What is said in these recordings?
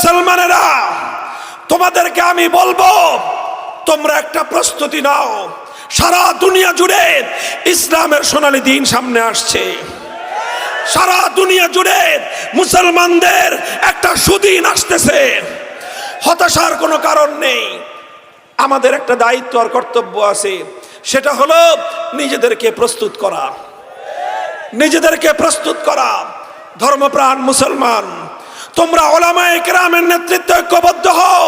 মুসলমানেরা, তোমাদেরকে আমি বলবো, তোমরা একটা প্রস্তুতি নাও। সারা দুনিয়া জুড়ে ইসলামের সোনালী দিন সামনে আসছে। সারা দুনিয়া জুড়ে মুসলমানদের একটা সুদিন আসতেছে। হতাশার কোনো কারণ নেই। আমাদের একটা দায়িত্ব আর কর্তব্য আছে, সেটা হলো নিজেদেরকে প্রস্তুত করা, নিজেদেরকে প্রস্তুত করা। ধর্মপ্রাণ মুসলমান, তোমরা উলামায়ে কেরামের নেতৃত্বে ঐক্যবদ্ধ হও।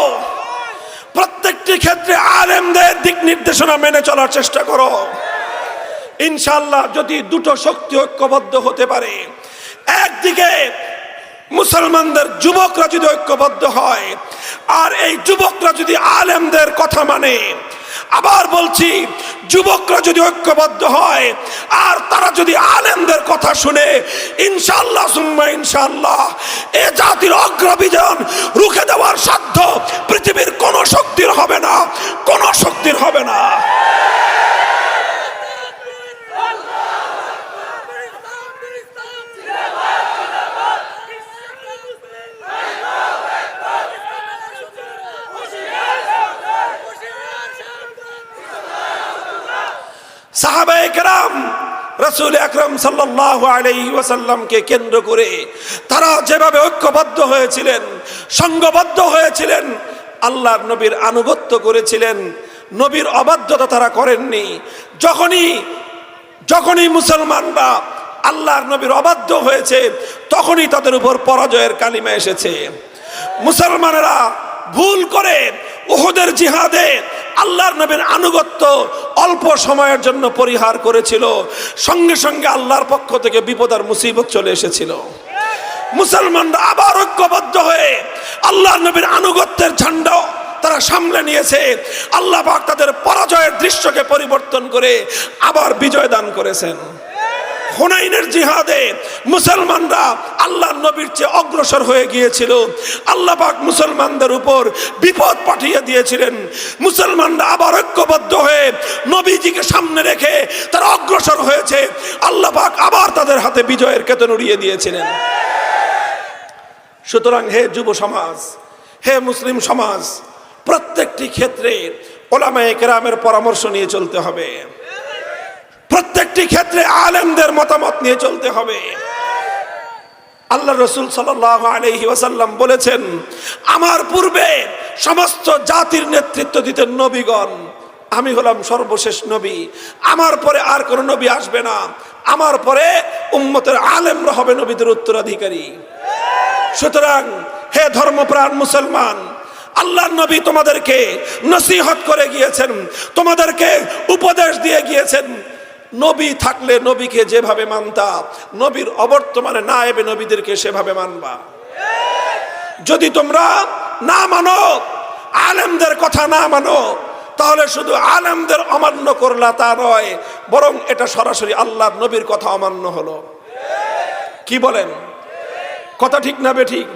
প্রত্যেকটি ক্ষেত্রে আলেমদের দিক নির্দেশনা মেনে চলার চেষ্টা করো। ইনশাআল্লাহ যদি দুটো শক্তি ঐক্যবদ্ধ হতে পারে, একদিকে মুসলমানদের যুবকরা যদি ঐক্যবদ্ধ হয়, আর এই যুবকরা যদি আলেমদের কথা মানে, আবার বলছি যুবকরা যদি ঐক্যবদ্ধ হয় আর তারা যদি আলেমদের কথা শুনে, ইনশাআল্লাহ সুম্মা ইনশাআল্লাহ এ জাতির অগ্রবিজন রুখে দেওয়ার সাধ্য পৃথিবীর কোন শক্তির হবে না, কোন শক্তির হবে না। সাহাবায়ে কেরাম রাসূল আকরাম সাল্লাল্লাহু আলাইহি ওয়াসাল্লামকে কেন্দ্র করে তারা যেভাবে ঐক্যবদ্ধ হয়েছিলেন, সংঘবদ্ধ হয়েছিলেন, আল্লাহর নবীর আনুগত্য করেছিলেন, নবীর অবাধ্যতা তারা করেননি। যখনই মুসলমানরা আল্লাহর নবীর অবাধ্য হয়েছে, তখনই তাদের উপর পরাজয়ের কালিমা এসেছে। মুসলমানেরা ভুল করে উহুদের জিহাদে আল্লাহর নবীর আনুগত্য অল্প সময়ের জন্য পরিহার করেছিল, সঙ্গে সঙ্গে আল্লাহর পক্ষ থেকে বিপদ আর মুসিবত চলে এসেছিল। মুসলমানরা আবার ঐক্যবদ্ধ হয়ে আল্লাহর নবীর আনুগত্যের ঝান্ডা তারা সামলে নিয়েছে। আল্লাহ পাক তাদের পরাজয়ের দৃশ্যকে পরিবর্তন করে আবার বিজয় দান করেছেন। হুনাইনের জিহাদে মুসলমানরা আল্লাহর নবীর চেয়ে অগ্রসর হয়ে গিয়েছিল। আল্লাহ পাক মুসলমানদের উপর বিপদ পাঠিয়ে দিয়েছিলেন। মুসলমানরা আবার ঐক্যবদ্ধ হয়ে নবীজিকে সামনে রেখে তারা অগ্রসর হয়েছে। আল্লাহ পাক আবার তাদের হাতে বিজয়ের কেতন উড়িয়ে দিয়েছিলেন। সুতরাং হে যুব সমাজ, হে মুসলিম সমাজ, প্রত্যেকটি ক্ষেত্রে উলামায়ে কেরামের পরামর্শ নিয়ে চলতে হবে। প্রত্যেকটি ক্ষেত্রে আলেমদের মতামত নিয়ে চলতে হবে। আল্লাহ রাসূল সাল্লাল্লাহু আলাইহি ওয়াসাল্লাম বলেছেন, আমার পূর্বে সমস্ত জাতির নেতৃত্ব দিতেন নবীগণ, আমি হলাম সর্বশেষ নবী। আমার পরে আর কোন নবী আসবে না। আমার পরে উম্মতের আলেমরা হবে নবীদের উত্তরাধিকারী। সুতরাং হে ধর্মপ্রাণ মুসলমান, আল্লাহর নবী তোমাদেরকে নসিহত করে গিয়েছেন, তোমাদেরকে উপদেশ দিয়ে গিয়েছেন, নবী থাকলে নবীকে যেভাবে মানতা, নবীর অবর্তমানে নায়েবে নবীদেরকে সেভাবে মানবা। যদি তোমরা না মানো, আলেমদের কথা না মানো, তাহলে শুধু আলেমদের অমান্য করলা তা নয়, বরং এটা সরাসরি আল্লাহর নবীর কথা অমান্য হলো। কি বলেন? কথা ঠিক না বেঠিক?